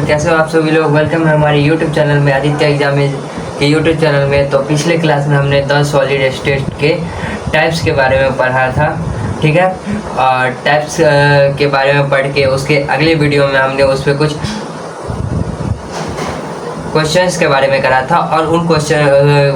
कैसे हो आप सभी लोग। वेलकम है हमारे यूट्यूब चैनल में, आदित्य एग्जाम के यूट्यूब चैनल में। तो पिछले क्लास में हमने 10 सॉलिड स्टेट के टाइप्स के बारे में पढ़ा था, ठीक है। और टाइप्स के बारे में पढ़ के उसके अगले वीडियो में हमने उस पर कुछ क्वेश्चंस के बारे में करा था। और उन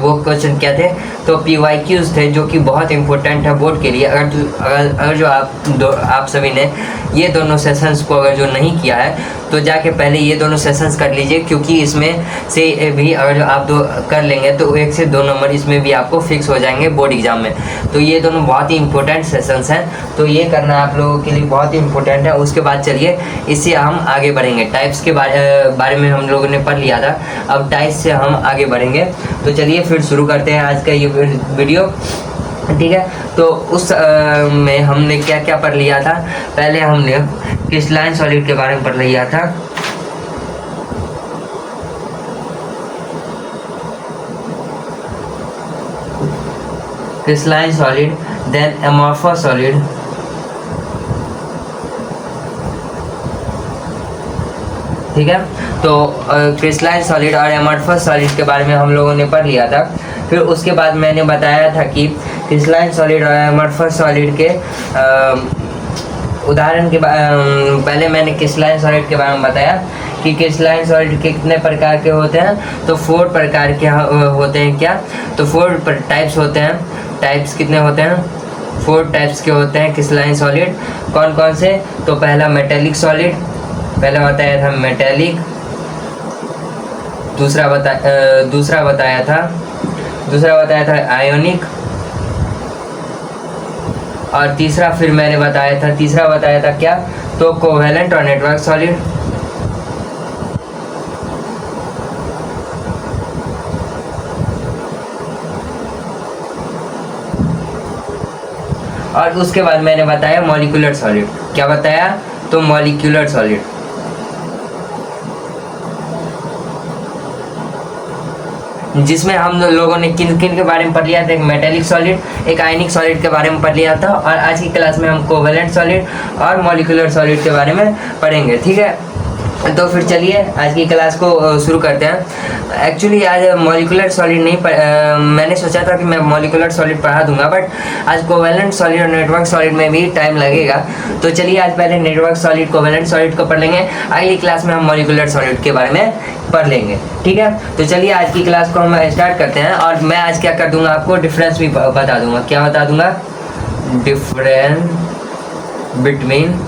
वो क्वेश्चन क्या थे, तो PYQs थे, जो कि बहुत इंपॉर्टेंट है बोर्ड के लिए। अगर जो आप सभी ने ये दोनों सेशंस को अगर जो नहीं किया है तो जाके पहले ये दोनों सेशंस कर लीजिए, क्योंकि इसमें से भी अगर जो आप कर लेंगे तो 1 से 2 नंबर इसमें भी आपको फिक्स हो जाएंगे बोर्ड एग्जाम में। तो ये दोनों बहुत ही इंपॉर्टेंट सेशंस हैं, तो ये करना आप लोगों के लिए बहुत ही इंपॉर्टेंट है। उसके बाद चलिए इससे हम आगे बढ़ेंगे। टाइप्स के बारे में हम लोगों ने पढ़ लिया था, अब टाइप्स से हम आगे बढ़ेंगे। तो चलिए फिर शुरू करते हैं आज का ये वीडियो, ठीक है। तो उस में हमने क्या क्या पढ़ लिया था। पहले हमने क्रिस्टलाइन सॉलिड के बारे में पढ़ लिया था। Crystalline solid, then amorphous solid, ठीक है। तो क्रिस्टलाइन सॉलिड और अमॉर्फस सॉलिड के बारे में हम लोगों ने पढ़ लिया था। फिर उसके बाद मैंने बताया था कि क्रिस्टलाइन सॉलिड और अमॉर्फस सॉलिड के उदाहरण के पहले मैंने क्रिस्टलाइन सॉलिड के बारे में बताया कि क्रिस्टलाइन सॉलिड के कितने प्रकार के होते हैं। तो 4 प्रकार के होते हैं। क्या? तो 4 टाइप्स होते हैं। टाइप्स कितने होते हैं? 4 टाइप्स के होते हैं क्रिस्टलाइन सॉलिड। कौन कौन से? तो पहला मेटेलिक सॉलिड, पहले बताया था मेटेलिक। दूसरा बताया था आयोनिक। और तीसरा बताया था क्या? तो कोवेलेंट और नेटवर्क सॉलिड। और उसके बाद मैंने बताया मॉलिक्यूलर सॉलिड। क्या बताया? तो मॉलिक्यूलर सॉलिड, जिसमें हम लोगों ने किन किन के बारे में पढ़ लिया था। एक मेटेलिक सॉलिड, एक आयनिक सॉलिड के बारे में पढ़ लिया था। और आज की क्लास में हम कोवेलेंट सॉलिड और मॉलिक्यूलर सॉलिड के बारे में पढ़ेंगे, ठीक है। तो फिर चलिए आज की क्लास को शुरू करते हैं। एक्चुअली आज मॉलिक्यूलर सॉलिड नहीं मैंने सोचा था कि मैं मॉलिक्यूलर सॉलिड पढ़ा दूंगा, बट आज कोवेलेंट सॉलिड और नेटवर्क सॉलिड में भी टाइम लगेगा। तो चलिए आज पहले नेटवर्क सॉलिड, कोवेलेंट सॉलिड को पढ़ लेंगे। अगली क्लास में हम मॉलिक्यूलर सॉलिड के बारे में पढ़ लेंगे, ठीक है। तो चलिए आज की क्लास को हम स्टार्ट करते हैं। और मैं आज क्या कर दूंगा, आपको डिफरेंस भी बता दूंगा। क्या बता दूंगा? Difference between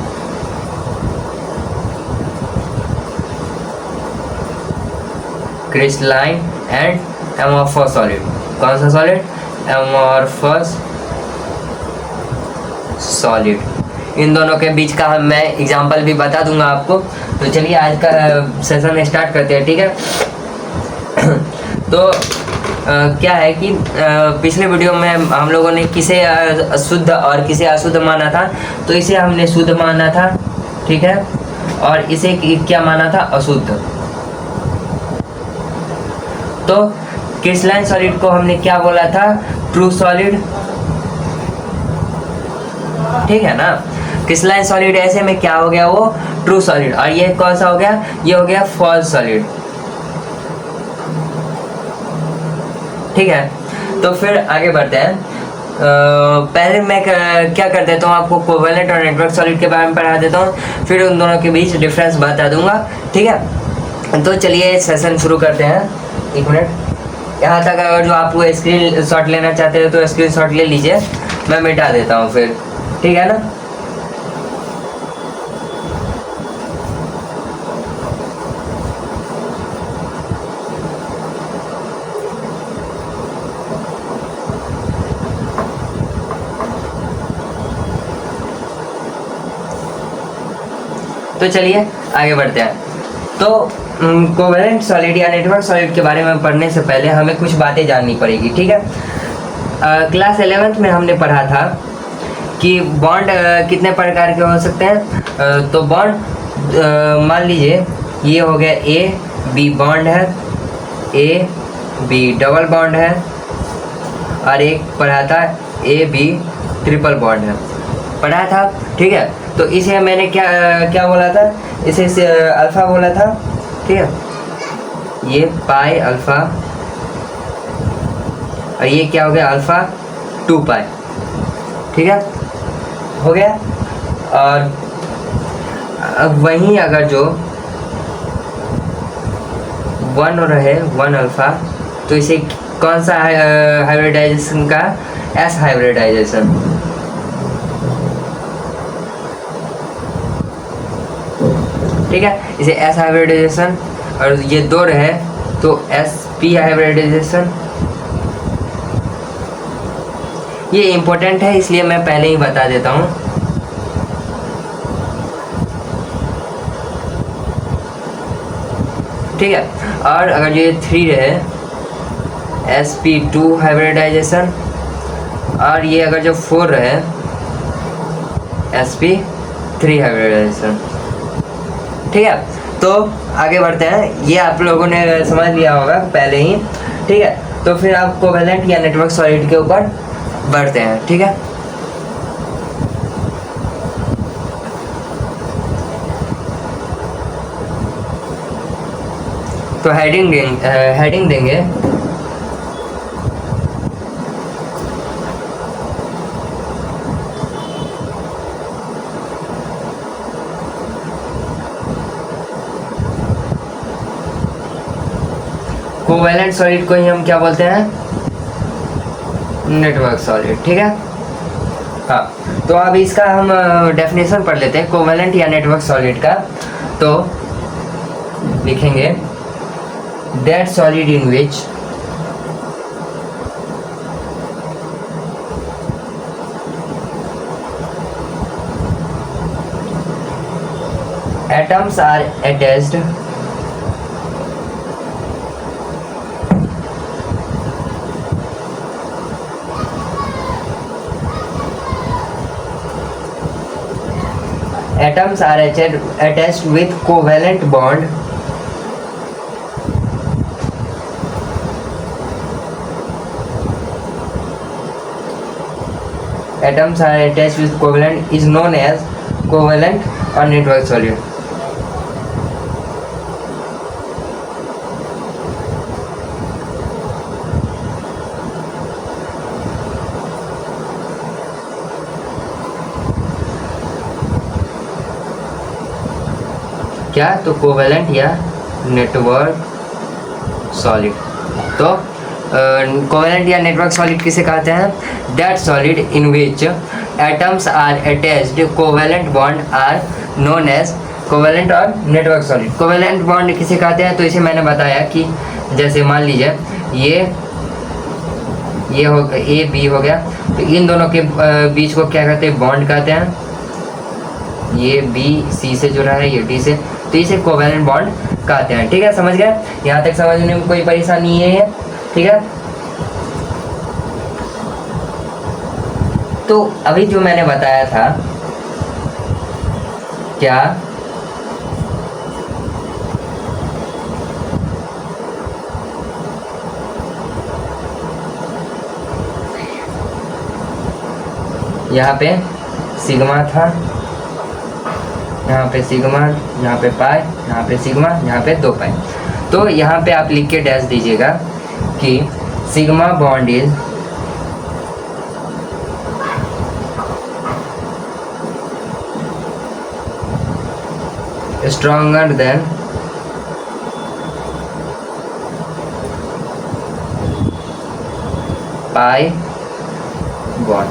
crystalline and amorphous solid. कौन सा सॉलिड? Amorphous solid. इन दोनों के बीच का मैं एग्जांपल भी बता दूंगा आपको। तो चलिए आज का सेशन स्टार्ट करते हैं, ठीक है। तो क्या है कि पिछले वीडियो में हम लोगों ने किसे शुद्ध और किसे अशुद्ध माना था। तो इसे हमने शुद्ध माना था, ठीक है। और इसे क्या माना था? अशुद्ध। तो क्रिस्टलाइन सॉलिड को हमने क्या बोला था? ट्रू सॉलिड, ठीक है ना। क्रिस्टलाइन सॉलिड ऐसे में क्या हो गया? वो ट्रू सॉलिड। और ये कौन सा हो गया? ये हो गया फॉल्स सॉलिड, ठीक है। तो फिर आगे बढ़ते हैं। पहले मैं क्या कर देता हूँ, आपको कोवेलेंट और नेटवर्क सॉलिड के बारे में पढ़ा देता हूँ, फिर उन दोनों के बीच डिफरेंस बता दूंगा, ठीक है। तो चलिए सेशन शुरू करते हैं। 1 मिनट। यहाँ तक अगर जो आप वो स्क्रीन शॉट लेना चाहते हो तो स्क्रीन शॉट ले लीजिए, मैं मिटा देता हूँ फिर, ठीक है ना। तो चलिए आगे बढ़ते हैं। तो कोवेलेंट सॉलिड या नेटवर्क सॉलिड के बारे में पढ़ने से पहले हमें कुछ बातें जाननी पड़ेगी, ठीक है। क्लास 11th में हमने पढ़ा था कि बॉन्ड कितने प्रकार के हो सकते हैं। तो बॉन्ड मान लीजिए ये हो गया A-B बॉन्ड है, A-B डबल बॉन्ड है, और एक पढ़ा था A-B ट्रिपल बॉन्ड है, पढ़ा था, ठीक है। तो इसे मैंने क्या बोला था? इसे अल्फा बोला था, ठीक है, ये पाई अल्फ़ा और ये क्या हो गया अल्फ़ा 2 पाई, ठीक है, हो गया। और अब वहीं अगर जो 1 रहे 1 अल्फ़ा, तो इसे कौन सा हाइब्रिडाइजेशन का, एस हाइब्रिडाइजेशन, ठीक है, इसे एस हाइब्रिडाइजेशन। और ये 2 रहे तो एस पी हाइब्रिडाइजेशन। ये इम्पोर्टेंट है इसलिए मैं पहले ही बता देता हूँ। ठीक है, और अगर ये 3 रहे sp2 हाइब्रिडाइजेशन, और ये अगर जो 4 रहे sp3 हाइब्रिडाइजेशन। ठीक है, तो आगे बढ़ते हैं। ये आप लोगों ने समझ लिया होगा पहले ही। ठीक है, तो फिर आप कोवेलेंट या नेटवर्क सॉलिड के ऊपर बढ़ते हैं। ठीक है, तो हेडिंग देंगे कोवेलेंट सॉलिड को ही हम क्या बोलते हैं, नेटवर्क सॉलिड। ठीक है, हाँ, तो अब इसका हम डेफिनेशन पढ़ लेते हैं कोवेलेंट या नेटवर्क सॉलिड का। तो लिखेंगे that solid in which atoms are attached attached with covalent bond is known as covalent or network solid। क्या, तो कोवेलेंट या नेटवर्क सॉलिड। तो कोवेलेंट या नेटवर्क सॉलिड किसे कहते हैं, that solid in which atoms are attached covalent bond are known as covalent और network solid. Covalent bond किसे कहते हैं, तो इसे मैंने बताया कि जैसे मान लीजिए ये हो ए बी हो गया, तो इन दोनों के बीच को क्या कहते हैं, बॉन्ड कहते हैं। ये बी सी से जुड़ा है, ये डी से, तो इसे कोवेलेंट बॉन्ड कहते हैं। ठीक है, समझ गए, यहाँ तक समझने में कोई परेशानी नहीं है। ठीक है, तो अभी जो मैंने बताया था, क्या यहाँ पे सिग्मा था, यहाँ पे सिग्मा, यहाँ पे पाई, यहाँ पे सिग्मा, यहाँ पे 2 पाई। तो यहाँ पे आप लिख के डैश दीजिएगा कि sigma bond is stronger than pi bond.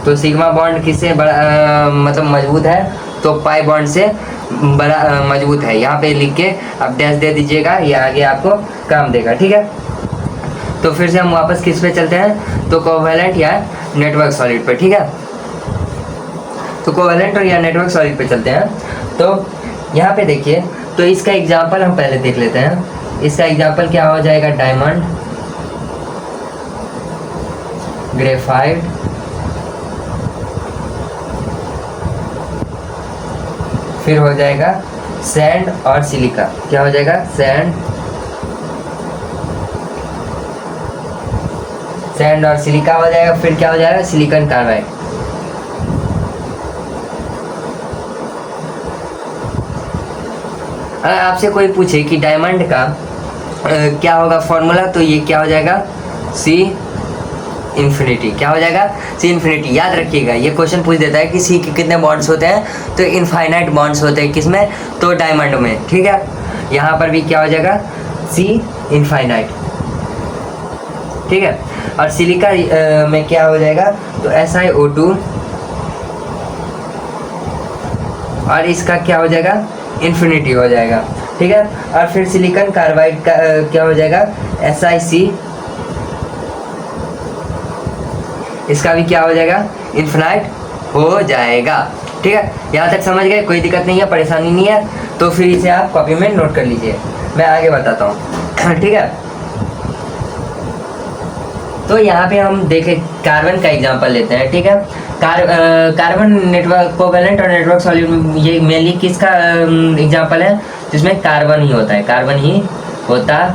तो सिग्मा बॉन्ड किससे बड़ा मतलब मजबूत है, तो पाई बॉन्ड से बड़ा मजबूत है। यहाँ पे लिख के आप डैश दे दीजिएगा, ये आगे आपको काम देगा। ठीक है, तो फिर से हम वापस किस पे चलते हैं, तो कोवेलेंट या नेटवर्क सॉलिड पे। ठीक है, तो कोवेलेंट और या नेटवर्क सॉलिड पे चलते हैं। तो यहाँ पे देखिए, तो इसका एग्जाम्पल हम पहले देख लेते हैं। इसका एग्जाम्पल क्या हो जाएगा, डायमंड, ग्रेफाइट, फिर हो जाएगा सैंड और सिलिका। क्या हो जाएगा, सैंड और सिलिका हो जाएगा। फिर क्या हो जाएगा, सिलिकॉन कार्बाइड। अगर आपसे कोई पूछे कि डायमंड का क्या होगा फॉर्मूला, तो ये क्या हो जाएगा, सी इन्फिनिटी। क्या हो जाएगा, सी इन्फिनिटी। याद रखिएगा, ये क्वेश्चन पूछ देता है कि सी के कितने बॉन्ड्स होते हैं, तो इनफाइनाइट बॉन्ड्स होते हैं किसमें, तो डायमंड में। ठीक है, यहाँ पर भी क्या हो जाएगा, सी इनफाइनाइट। ठीक है, और सिलिका में क्या हो जाएगा, तो SiO2, और इसका क्या हो जाएगा, इन्फिनिटी हो जाएगा। ठीक है, और फिर सिलिकॉन कार्बाइड का क्या हो जाएगा, SiC, इसका भी क्या हो जाएगा, इन्फिनाइट हो जाएगा। ठीक है, यहाँ तक समझ गए, कोई दिक्कत नहीं है, परेशानी नहीं है, तो फिर इसे आप कॉपी में नोट कर लीजिए, मैं आगे बताता हूँ। ठीक है, तो यहाँ पे हम देखें कार्बन का एग्जांपल लेते हैं। ठीक है, कार्बन नेटवर्क कोवेलेंट और नेटवर्क सॉल्यूट, ये मेनली किसका एग्जांपल है, जिसमें कार्बन ही होता है, कार्बन ही होता है।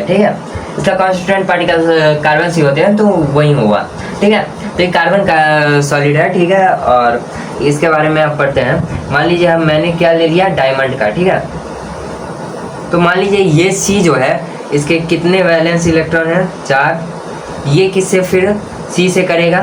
ठीक है, इसका कॉन्स्टिट्यूएंट पार्टिकल कार्बन से होते हैं, तो वही हुआ। ठीक है, तो ये कार्बन का सॉलिड है। ठीक है, और इसके बारे में आप पढ़ते हैं। मान लीजिए मैंने क्या ले लिया, डायमंड का। ठीक है, तो मान लीजिए ये सी जो है, इसके कितने वैलेंस इलेक्ट्रॉन हैं, 4। ये किससे फिर सी से करेगा,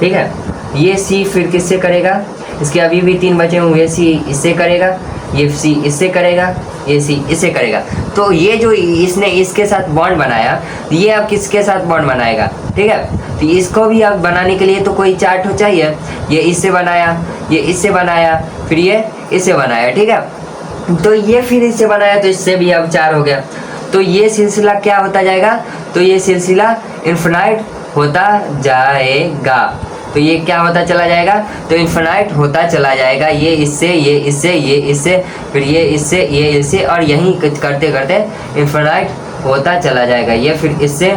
ठीक है, ये सी फिर किससे करेगा, इसके अभी भी 3 बचे हुए, सी इससे करेगा, ये सी इससे करेगा, ये सी इससे करेगा। तो ये जो इसने इसके साथ बॉन्ड बनाया, ये अब किसके साथ बॉन्ड बनाएगा। ठीक है, तो इसको भी अब बनाने के लिए तो कोई चार्ट हो चाहिए। ये इससे बनाया, ये इससे बनाया, फिर ये इससे बनाया। ठीक है, तो ये फिर इससे बनाया, तो इससे भी अब 4 हो गया। तो ये सिलसिला क्या होता जाएगा, तो ये सिलसिला इन्फिनाइट होता जाएगा। तो ये क्या होता चला जाएगा, तो इन्फिनाइट होता चला जाएगा। ये इससे, ये इससे, ये इससे, फिर ये इससे, ये इससे, और यहीं करते करते इन्फिनाइट होता चला जाएगा। ये फिर इससे,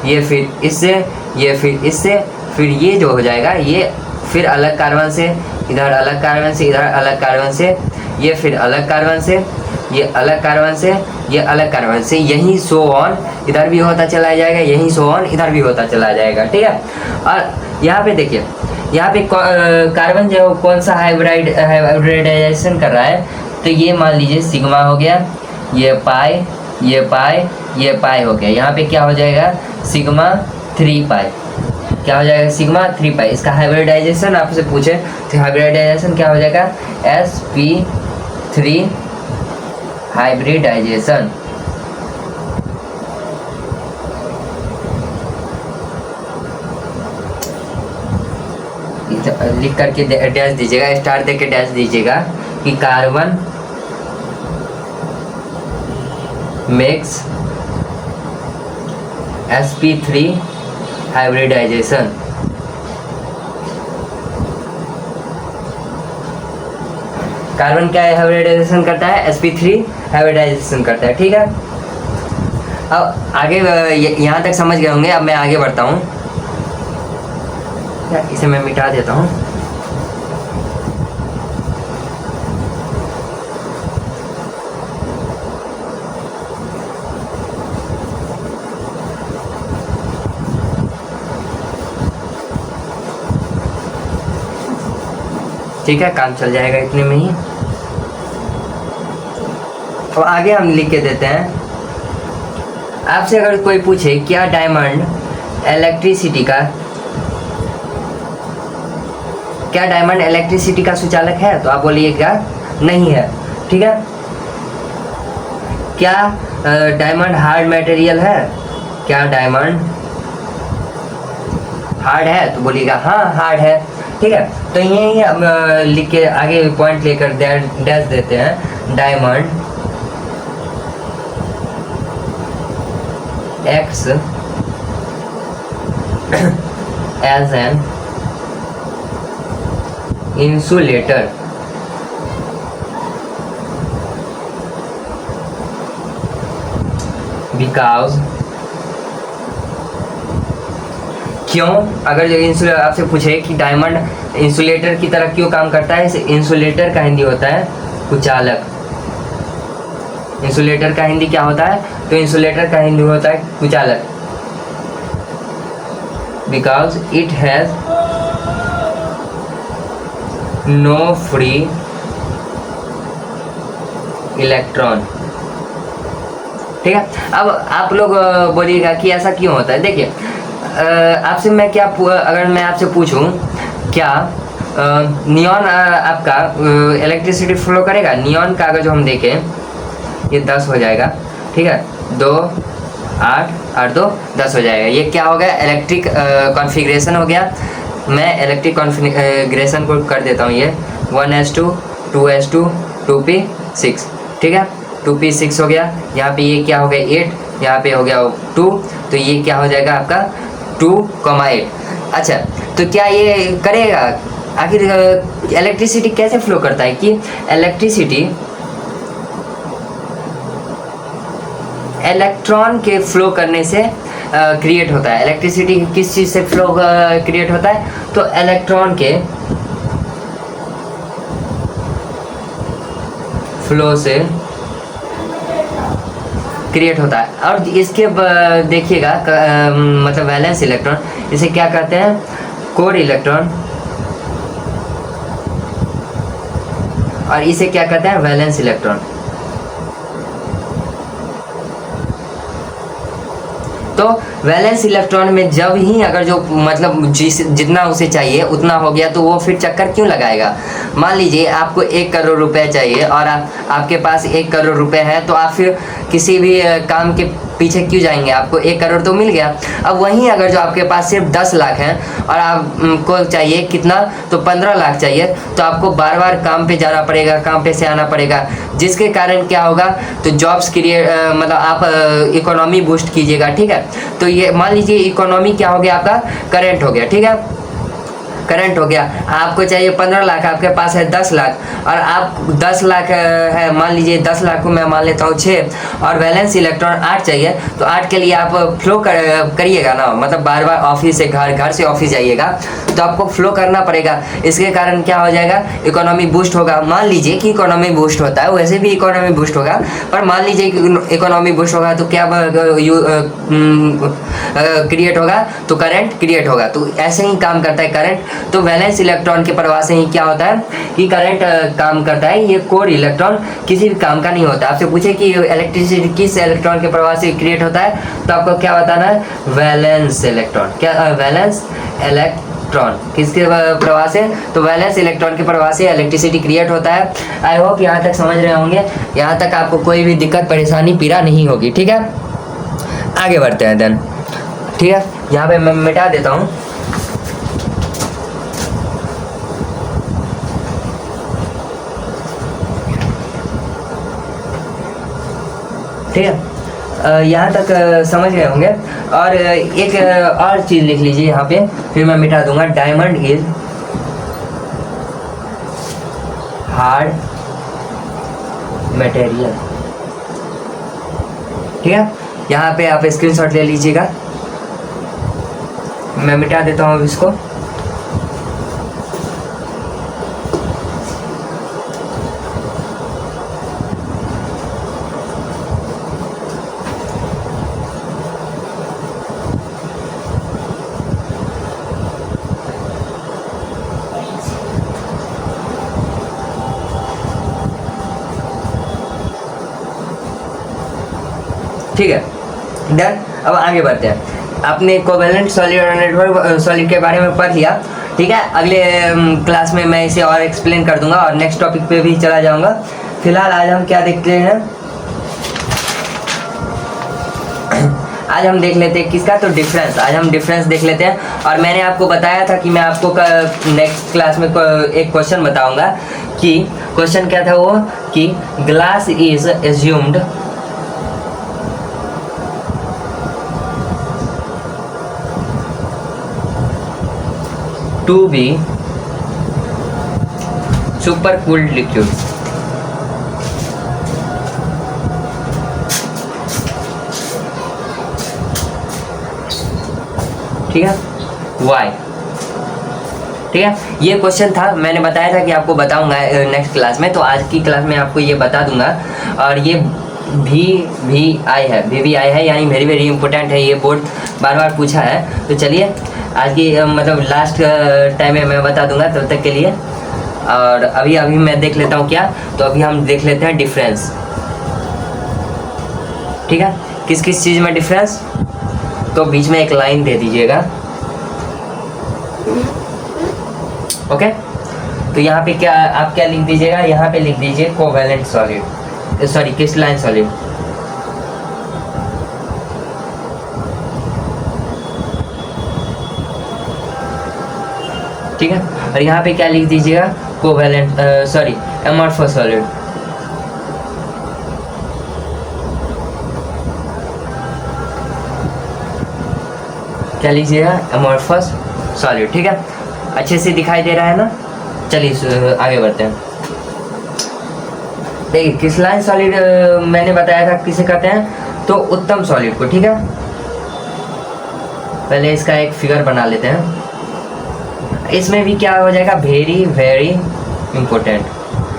ये फिर इससे, ये फिर इससे, फिर ये जो हो जाएगा, ये फिर अलग कार्बन से, इधर अलग कार्बन से, इधर अलग कार्बन से, ये फिर अलग कार्बन से, ये अलग कार्बन से, ये अलग कार्बन से, यहीं सो ऑन इधर भी होता चला जाएगा, यहीं सो ऑन इधर भी होता चला जाएगा। ठीक है, और यहाँ पे देखिए, यहाँ पे कार्बन जो कौन सा हाइब्रिडाइजेशन कर रहा है, तो ये मान लीजिए सिग्मा हो गया, ये पाई, ये पाई, ये पाई हो गया। यहाँ पे क्या हो जाएगा, सिग्मा 3 पाई, क्या हो जाएगा, सिग्मा 3 पाई। इसका हाइब्रिडाइजेशन आपसे पूछे तो हाइब्रिडाइजेशन क्या हो जाएगा, sp3 हाइब्रिडाइजेशन। लिख करके डैश दीजिएगा, स्टार दे के डैश दीजिएगा कि carbon makes sp3 hybridisation. Carbon क्या हाइब्रिडाइजेशन करता है, sp3 हाइब्रिडाइजेशन करता है। ठीक है, अब आगे यहाँ तक समझ गए होंगे। अब मैं आगे बढ़ता हूँ, इसे मैं मिटा देता हूँ। ठीक है, काम चल जाएगा इतने में ही। तो आगे हम लिख के देते हैं। आपसे अगर कोई पूछे क्या डायमंड इलेक्ट्रिसिटी का, क्या डायमंड इलेक्ट्रिसिटी का सुचालक है, तो आप बोलिएगा नहीं है। ठीक है, क्या डायमंड हार्ड मटेरियल है, क्या डायमंड हार्ड है, तो बोलिएगा हाँ हार्ड है। ठीक है, तो यही हम लिख के आगे पॉइंट लेकर डैश देते हैं, diamond acts as an insulator because, क्यों, अगर जो इंसुलेटर आपसे पूछे कि डायमंड इंसुलेटर की तरह क्यों काम करता है, इस इंसुलेटर का हिंदी होता है कुचालक। इंसुलेटर का हिंदी क्या होता है, तो इंसुलेटर का हिंदी होता है कुचालक। Because it has no free electron. ठीक है, अब आप लोग बोलिएगा कि ऐसा क्यों होता है। देखिए आपसे मैं क्या अगर मैं आपसे पूछूं क्या नियॉन आपका इलेक्ट्रिसिटी फ्लो करेगा। नियॉन का अगर जो हम देखें ये 10 हो जाएगा, ठीक है, 2 8 8 2 10 हो जाएगा। ये क्या हो गया, इलेक्ट्रिक कॉन्फ़िगरेशन हो गया। मैं इलेक्ट्रिक कॉन्फ़िगरेशन को कर देता हूँ, ये 1s2 2s2 2p6, ठीक है, 2p6 हो गया। यहाँ पे ये क्या हो गया 8, यहाँ पे हो गया 2, तो ये क्या हो जाएगा आपका 2,8। अच्छा, तो क्या ये करेगा, आखिर इलेक्ट्रिसिटी कैसे फ्लो करता है कि इलेक्ट्रिसिटी इलेक्ट्रॉन के फ्लो करने से क्रिएट होता है। इलेक्ट्रिसिटी किस चीज़ से फ्लो क्रिएट होता है, तो इलेक्ट्रॉन के फ्लो से क्रिएट होता है। और इसके देखिएगा मतलब वैलेंस इलेक्ट्रॉन, इसे क्या कहते हैं, कोर इलेक्ट्रॉन, और इसे क्या कहते हैं, वैलेंस इलेक्ट्रॉन। तो वैलेंस इलेक्ट्रॉन में जब ही अगर जो मतलब जितना उसे चाहिए उतना हो गया तो वो फिर चक्कर क्यों लगाएगा। मान लीजिए आपको 1 करोड़ रुपए चाहिए और आपके पास 1 करोड़ रुपए है, तो आप फिर किसी भी काम के पीछे क्यों जाएंगे, आपको 1 करोड़ तो मिल गया। अब वहीं अगर जो आपके पास सिर्फ 10 लाख हैं और आपको चाहिए कितना, तो 15 लाख चाहिए, तो आपको बार बार काम पे जाना पड़ेगा, काम पे से आना पड़ेगा, जिसके कारण क्या होगा, तो जॉब्स क्रिएट मतलब आप इकोनॉमी बूस्ट कीजिएगा। ठीक है, तो ये मान लीजिए इकोनॉमी क्या हो गया, आपका करंट हो गया। ठीक है, करंट हो गया, आपको चाहिए 15 लाख, आपके पास है 10 लाख, और आप 10 लाख है, मान लीजिए 10 लाख को मैं मान लेता हूँ 6, और वैलेंस इलेक्ट्रॉन 8 चाहिए, तो 8 के लिए आप फ्लो करिएगा ना, मतलब बार बार ऑफिस से घर, घर से ऑफिस जाइएगा, तो आपको फ्लो करना पड़ेगा। इसके कारण क्या हो जाएगा, इकोनॉमी बूस्ट होगा। मान लीजिए कि इकोनॉमी बूस्ट होता है, वैसे भी इकोनॉमी बूस्ट होगा, पर मान लीजिए कि इकोनॉमी बूस्ट होगा तो क्या क्रिएट होगा, तो करंट क्रिएट होगा। तो ऐसे ही काम करता है करंट। तो वैलेंस इलेक्ट्रॉन के प्रवाह से ही क्या होता है कि करंट काम करता है। ये कोर इलेक्ट्रॉन किसी भी काम का नहीं होता। आपसे पूछे कि इलेक्ट्रिसिटी किस इलेक्ट्रॉन के प्रवाह से क्रिएट होता है, तो आपको क्या बताना है, वैलेंस इलेक्ट्रॉन। क्या वैलेंस इलेक्ट्रॉन किसके प्रवाह से, तो वैलेंस इलेक्ट्रॉन के प्रवाह से इलेक्ट्रिसिटी क्रिएट होता है। आई होप यहाँ तक समझ रहे होंगे, यहाँ तक आपको कोई भी दिक्कत परेशानी पीड़ा नहीं होगी। ठीक है, आगे बढ़ते हैं देन। ठीक है, यहाँ पे मैं मिटा देता हूँ। ठीक है, यहाँ तक समझ गए होंगे। और एक और चीज़ लिख लीजिए यहाँ पे, फिर मैं मिटा दूंगा। Diamond is hard material. ठीक है, यहाँ पे आप स्क्रीनशॉट ले लीजिएगा, मैं मिटा देता हूँ इसको। ठीक है, डन। अब आगे बढ़ते हैं। आपने कोवेलेंट सॉलिड और नेटवर्क सॉलिड के बारे में पढ़ लिया। ठीक है, अगले क्लास में मैं इसे और एक्सप्लेन कर दूंगा और नेक्स्ट टॉपिक पे भी चला जाऊंगा। फिलहाल आज हम क्या देखते हैं, आज हम देख लेते हैं किसका, तो डिफरेंस। आज हम डिफरेंस देख लेते हैं। और मैंने आपको बताया था कि मैं आपको नेक्स्ट क्लास में एक क्वेश्चन बताऊंगा, कि क्वेश्चन क्या था वो, कि glass is assumed to be super cooled liquid। ठीक है, why। ठीक है, ये क्वेश्चन था, मैंने बताया था कि आपको बताऊंगा नेक्स्ट क्लास में, तो आज की क्लास में आपको ये बता दूंगा। और ये VVI है, यानी वेरी वेरी इंपॉर्टेंट है, ये बोर्ड बार बार पूछा है। तो चलिए आज की मतलब लास्ट टाइम में मैं बता दूंगा, तब तक के लिए और अभी मैं देख लेता हूँ क्या, तो अभी हम देख लेते हैं डिफरेंस। ठीक है, किस किस चीज़ में डिफरेंस, तो बीच में एक लाइन दे दीजिएगा। ओके, तो यहाँ पे क्या आप क्या लिख दीजिएगा, यहाँ पे लिख दीजिए covalent solid, sorry crystalline solid. ठीक है, और यहाँ पे क्या लिख दीजिएगा, कोवैलेंट सॉरी एमॉर्फस सॉलिड। क्या लीजिएगा, एमॉर्फस सॉलिड। ठीक है, अच्छे से दिखाई दे रहा है ना। चलिए आगे बढ़ते हैं। देखिए क्रिस्टलाइन सॉलिड मैंने बताया था किसे कहते हैं, तो उत्तम सॉलिड को। ठीक है, पहले इसका एक फिगर बना लेते हैं। इसमें भी क्या हो जाएगा, वेरी वेरी इंपॉर्टेंट।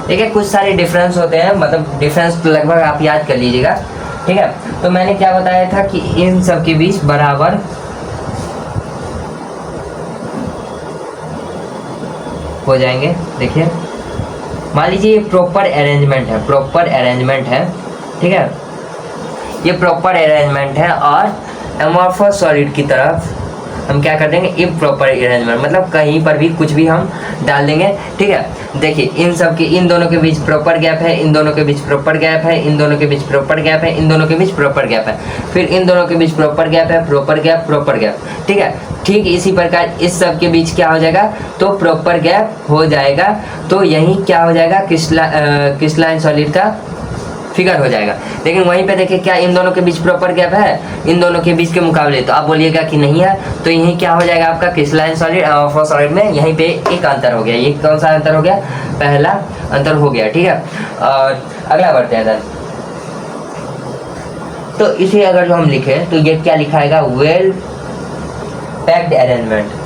ठीक है, कुछ सारे डिफरेंस होते हैं, मतलब डिफरेंस तो लगभग आप याद कर लीजिएगा। ठीक है, तो मैंने क्या बताया था कि इन सब के बीच बराबर हो जाएंगे। देखिए मान लीजिए ये प्रॉपर अरेंजमेंट है, प्रॉपर अरेंजमेंट है। ठीक है, ये प्रॉपर अरेंजमेंट है, और एमॉर्फस सॉलिड की तरफ हम क्या कर देंगे, इम्प्रॉपर अरेंजमेंट, मतलब कहीं पर भी कुछ भी हम डाल देंगे। ठीक है, देखिए इन सब के, इन दोनों के बीच प्रॉपर गैप है, इन दोनों के बीच प्रॉपर गैप है, इन दोनों के बीच प्रॉपर गैप है, इन दोनों के बीच प्रॉपर गैप है, फिर इन दोनों के बीच प्रॉपर गैप है, प्रॉपर गैप, प्रॉपर गैप। ठीक है, ठीक इसी प्रकार इस सब के बीच क्या हो जाएगा, तो प्रॉपर गैप हो जाएगा। तो यही क्या हो जाएगा, क्रिस्टलाइन सॉलिड का फिगर हो जाएगा। लेकिन वहीं पे देखिए क्या इन दोनों के बीच प्रॉपर गैप है, इन दोनों के बीच के मुकाबले, तो आप बोलिएगा कि नहीं है, तो यही क्या हो जाएगा आपका क्रिस्टलाइन सॉलिड एमॉर्फस सॉलिड में यहीं पे एक अंतर हो गया। ये कौन सा अंतर हो गया, पहला अंतर हो गया। ठीक है, और अगला बढ़ते हैं। तो इसे अगर जो हम लिखें तो ये क्या लिखाएगा, वेल पैक्ड अरेंजमेंट।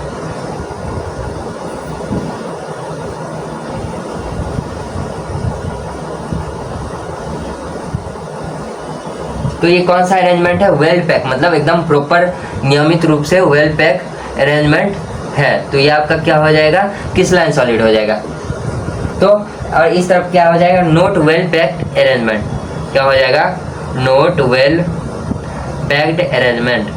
तो ये कौन सा अरेंजमेंट है, वेल पैक, मतलब एकदम प्रॉपर नियमित रूप से वेल पैक अरेंजमेंट है। तो ये आपका क्या हो जाएगा, क्रिस्टलाइन सॉलिड हो जाएगा। तो और इस तरफ क्या हो जाएगा, नॉट वेल पैक्ड अरेंजमेंट। क्या हो जाएगा, नॉट वेल पैक्ड अरेंजमेंट।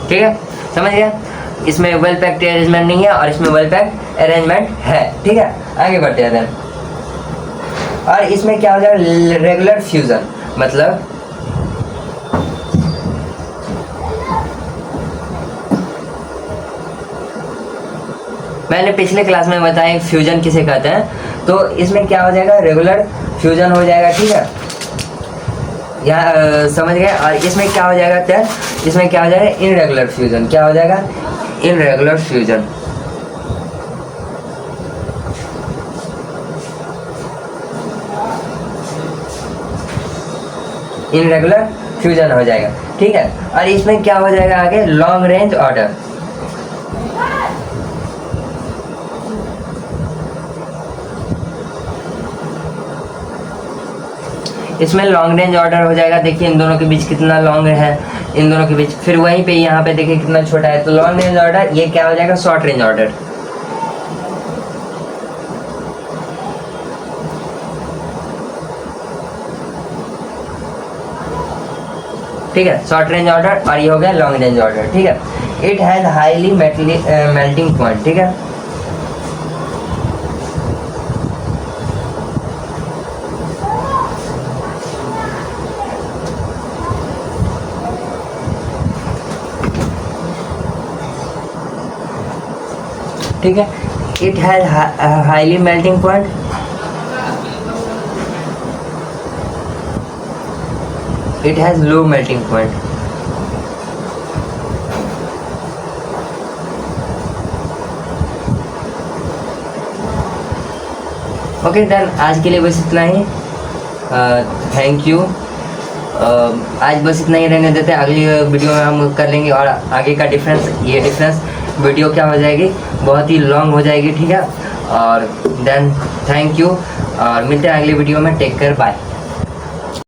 ठीक है, समझ गया, इसमें वेल पैक्ड अरेंजमेंट नहीं है और इसमें वेल पैक्ड अरेंजमेंट है। ठीक है, आगे बढ़ते हैं। और इसमें क्या हो जाएगा, रेगुलर फ्यूजन, मतलब मैंने पिछले क्लास में बताया फ्यूजन किसे कहते हैं। तो इसमें क्या हो जाएगा, रेगुलर फ्यूजन हो जाएगा। ठीक है, यहाँ समझ गए। और इसमें क्या हो जाएगा, क्या इसमें क्या हो जाएगा, इनरेगुलर फ्यूजन। क्या हो जाएगा, इनरेगुलर फ्यूजन। इनरेगुलर फ्यूजन हो जाएगा। ठीक है, और इसमें क्या हो जाएगा आगे, लॉन्ग रेंज ऑर्डर। इसमें लॉन्ग रेंज ऑर्डर हो जाएगा। देखिए इन दोनों के बीच कितना लॉन्ग है, इन दोनों के बीच, फिर वहीं पे यहाँ पे देखिए कितना छोटा है। तो लॉन्ग रेंज ऑर्डर ये क्या हो जाएगा, शॉर्ट रेंज ऑर्डर। ठीक है, शॉर्ट रेंज ऑर्डर, और ये हो गया लॉन्ग रेंज ऑर्डर। ठीक है, it has highly melting point. ठीक है, ठीक है, it has highly melting point, it has low melting point. Okay then, आज के लिए बस इतना ही। Thank you. आज बस इतना ही रहने देते हैं, अगली वीडियो में हम कर लेंगे और आगे का डिफरेंस। ये डिफरेंस वीडियो क्या हो जाएगी, बहुत ही लॉन्ग हो जाएगी। ठीक है, और देन थैंक यू, और मिलते हैं अगली वीडियो में। Take care, bye.